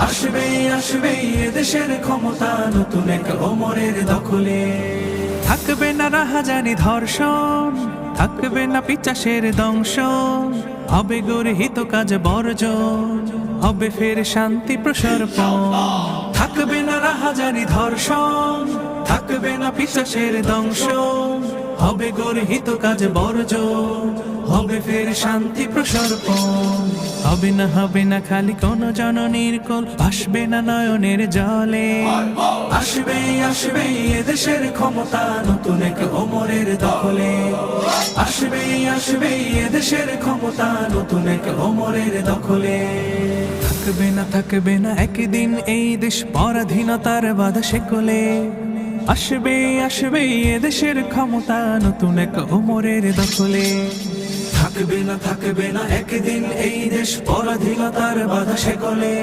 আসবে আসবে এদেশের ক্ষমতা নতুন এক ওমরের দখলে। থাকবে না রাহাজানি ধর্ষণ, থাকবে না পিচাসের দংশন, হবে গর্হিত কাজ বর্জন, হবে ফের শান্তি প্রসর্পণ। থাকবে না রাহাজানি ধর্ষণ, থাকবে না পিচাসের দংশন, হবে গর্হিত কাজ বর্জন, হবে ফের শান্তি প্রসর্পণ। হবে না খালি কোন জননীর কোল, আসবে না নয়নের জলে। আসবে আসবে এদেশের ক্ষমতা নতুন এক ওমরের দখলে। আসবে আসবে এদেশের ক্ষমতা নতুন এক ওমরের দখলে। থাকবে না একদিন এই দেশ পরাধীনতার বাধা শেকলে। আসবে আসবে এদেশের ক্ষমতা নতুন এক ওমরের দখলে। থাকবে না একদিন এই দেশ পরাধীনতার বাধা শেকলে।